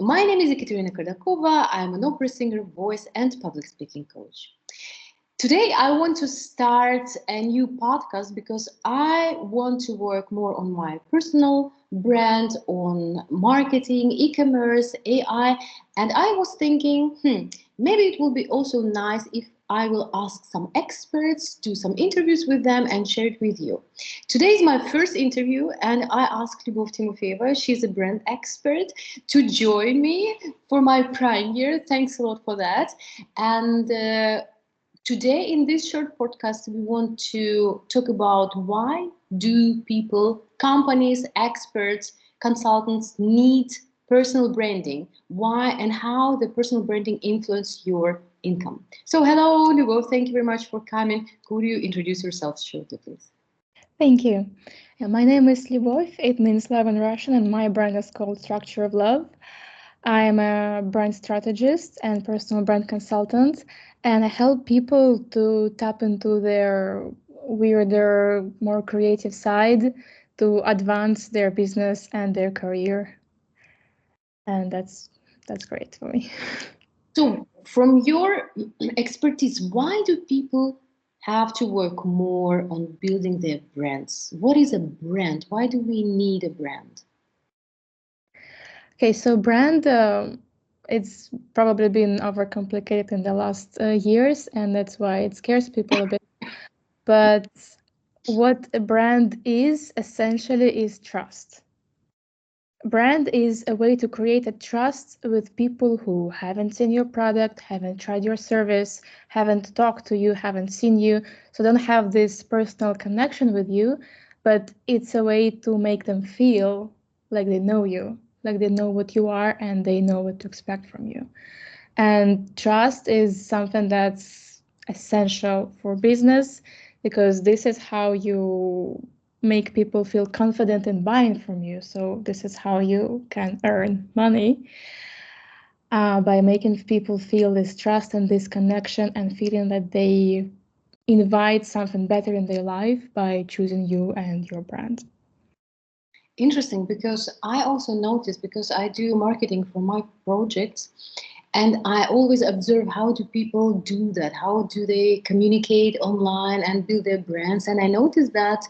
My name is Ekaterina Kardakova. I'm an opera singer, voice, and public speaking coach. Today, I want to start a new podcast because I want to work more on my personal brand, on marketing, e-commerce, AI, and I was thinking, maybe it will be also nice if I will ask some experts, do some interviews with them, and share it with you. Today is my first interview, and I asked Liubov Timofeeva, she's a brand expert, to join me for my prime year. Thanks a lot for that. And today, in this short podcast, we want to talk about why do people, companies, experts, consultants need personal branding? Why and how the personal branding influence your income? So, hello, Lyubov. Thank you very much for coming. Could you introduce yourself shortly, please? Thank you. My name is Liubov. It means love in Russian, and my brand is called Structure of Love. I am a brand strategist and personal brand consultant, and I help people to tap into their weirder, more creative side to advance their business and their career. And that's great for me. So, from your expertise, why do people have to work more on building their brands? What is a brand? Why do we need a brand? Okay, so brand, it's probably been overcomplicated in the last years, and that's why it scares people a bit. But what a brand is essentially is trust. Brand is a way to create a trust with people who haven't seen your product, haven't tried your service, haven't talked to you, haven't seen you, so don't have this personal connection with you, but it's a way to make them feel like they know you, like they know what you are and they know what to expect from you. And trust is something that's essential for business because this is how you make people feel confident in buying from you. So this is how you can earn money by making people feel this trust and this connection and feeling that they invite something better in their life by choosing you and your brand. Interesting, because I also noticed, because I do marketing for my projects, and I always observe how do people do that? How do they communicate online and build their brands? And I noticed that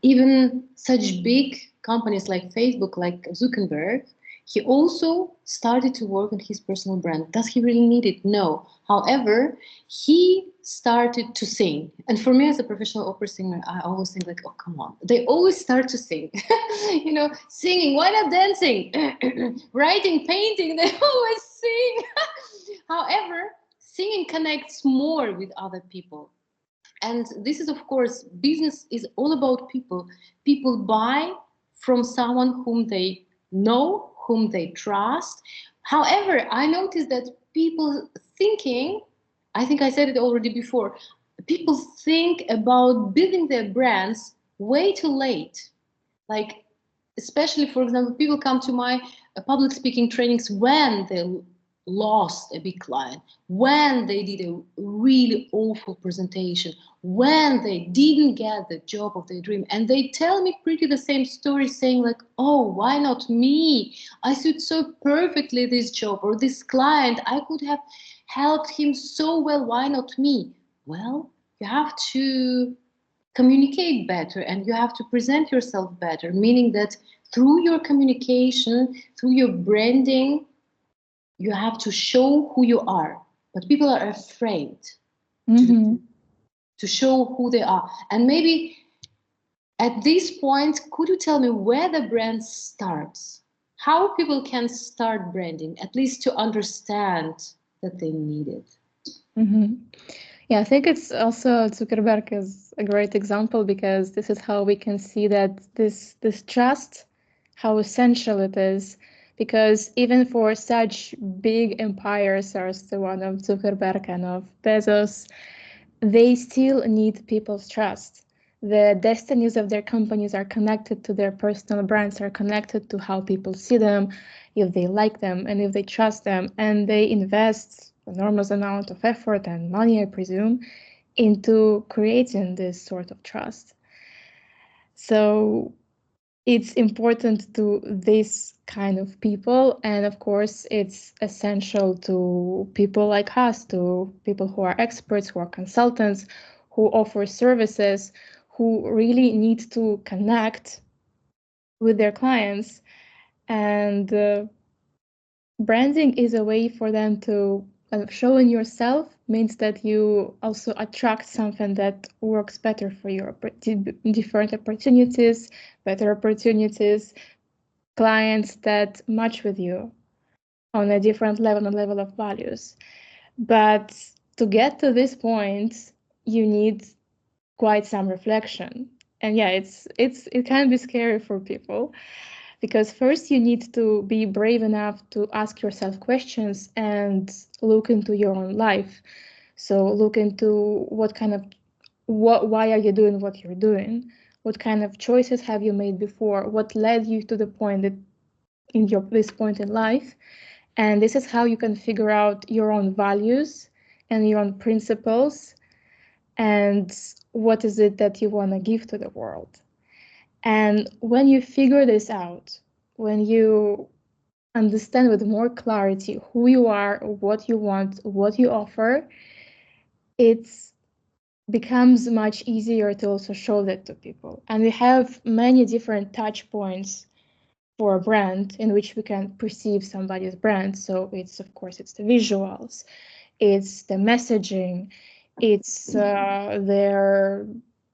even such big companies like Facebook, like Zuckerberg, he also started to work on his personal brand. Does he really need it? No. However, he started to sing. And for me as a professional opera singer, I always think like, oh, come on. They always start to sing. Singing, why not dancing? Writing, painting, they always sing. However, singing connects more with other people. And this is, of course, business is all about people. People buy from someone whom they know, whom they trust. However, I noticed that people thinking, I think I said it already before, people think about building their brands way too late. Like, especially, for example, people come to my public speaking trainings when they lost a big client, when they did a really awful presentation, when they didn't get the job of their dream. And they tell me pretty the same story, saying like, oh, why not me? I suit so perfectly this job, or this client, I could have helped him so well, why not me? Well, you have to communicate better and you have to present yourself better, meaning that through your communication, through your branding, you have to show who you are. But people are afraid to show who they are. And maybe at this point, could you tell me where the brand starts? How people can start branding, at least to understand that they need it? Yeah, I think it's also Zuckerberg is a great example because this is how we can see that this trust, how essential it is. Because even for such big empires as the one of Zuckerberg and of Bezos, they still need people's trust. The destinies of their companies are connected to their personal brands, are connected to how people see them, if they like them, and if they trust them. And they invest enormous amount of effort and money, I presume, into creating this sort of trust. So it's important to this kind of people, and of course it's essential to people like us, to people who are experts, who are consultants, who offer services, who really need to connect with their clients. And branding is a way for them to showing yourself means that you also attract something that works better for you, different opportunities, better opportunities, clients that match with you on a different level and level of values. But to get to this point, you need quite some reflection. And yeah, it can be scary for people, because first you need to be brave enough to ask yourself questions and look into your own life. So look into why are you doing what you're doing? What kind of choices have you made before? What led you to the point that in this point in life? And this is how you can figure out your own values and your own principles, and what is it that you want to give to the world. And when you figure this out, when you understand with more clarity who you are, what you want, what you offer, it becomes much easier to also show that to people. And we have many different touch points for a brand in which we can perceive somebody's brand. So it's, of course, it's the visuals, it's the messaging, it's their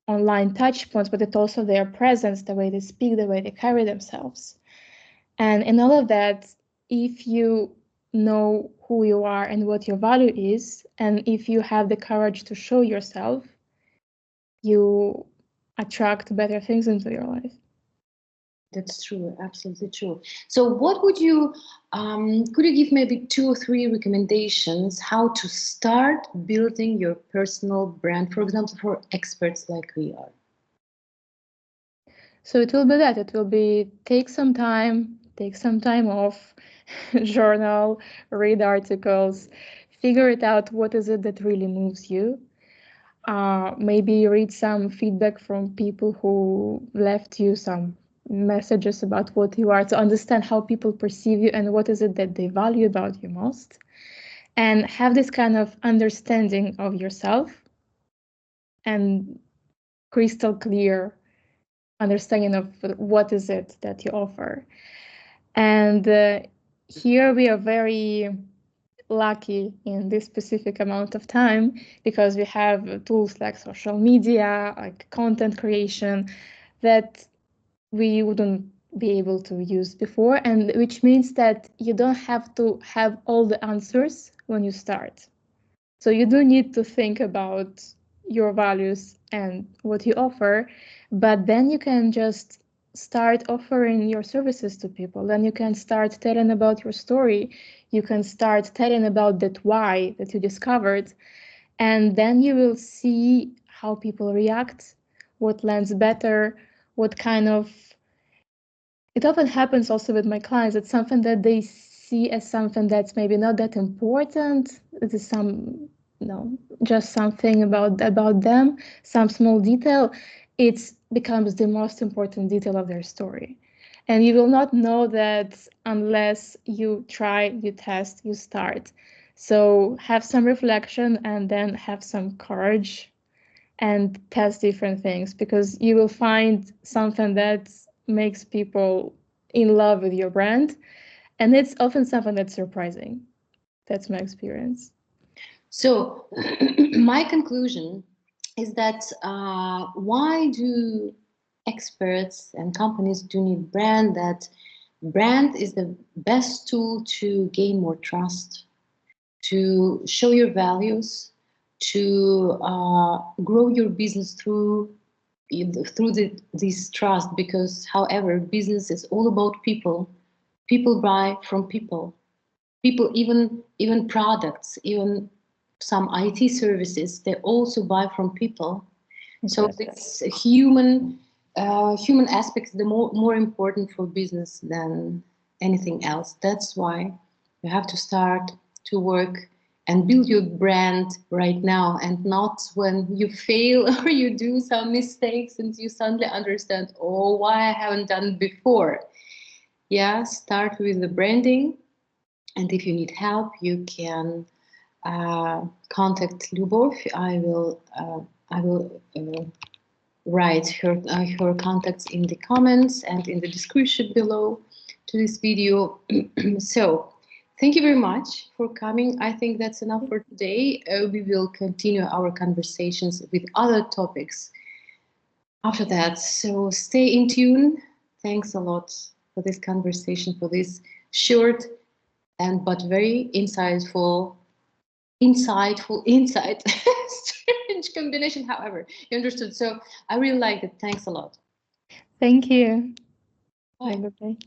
online touch points, but it's also their presence, the way they speak, the way they carry themselves. And in all of that, if you know who you are and what your value is, and if you have the courage to show yourself, you attract better things into your life. That's true, absolutely true. So what would you, could you give maybe 2 or 3 recommendations how to start building your personal brand, for example, for experts like we are? So it will be that. It will be take some time off, journal, read articles, figure it out. What is it that really moves you? Maybe read some feedback from people who left you some messages about what you are, to understand how people perceive you and what is it that they value about you most. And have this kind of understanding of yourself and crystal clear understanding of what is it that you offer. And here we are very lucky in this specific amount of time, because we have tools like social media, like content creation, that we wouldn't be able to use before, and which means that you don't have to have all the answers when you start. So you do need to think about your values and what you offer, but then you can just start offering your services to people. Then you can start telling about your story. You can start telling about that why that you discovered, and then you will see how people react, what lands better, what kind of. It often happens also with my clients. It's something that they see as something that's maybe not that important. It is some, just something about them, some small detail. It becomes the most important detail of their story. And you will not know that unless you try, you test, you start. So have some reflection and then have some courage and test different things, because you will find something that makes people in love with your brand, and it's often something that's surprising. That's my experience. So my conclusion is that why do experts and companies do need brand? That brand is the best tool to gain more trust, to show your values, to grow your business through this trust. Because, however, business is all about people. People buy from people. People, even products, even some IT services, they also buy from people. So Exactly. this human aspect is the more important for business than anything else. That's why you have to start to work and build your brand right now, and not when you fail or you do some mistakes and you suddenly understand, oh, why I haven't done it before. Yeah, start with the branding, and if you need help, you can contact Liubov. I will write her contacts in the comments and in the description below to this video. So thank you very much for coming. I think that's enough for today. We will continue our conversations with other topics after that. So stay in tune. Thanks a lot for this conversation, for this short and but very insightful insight. Strange combination, however, you understood. So I really like it. Thanks a lot. Thank you. Bye. Bye.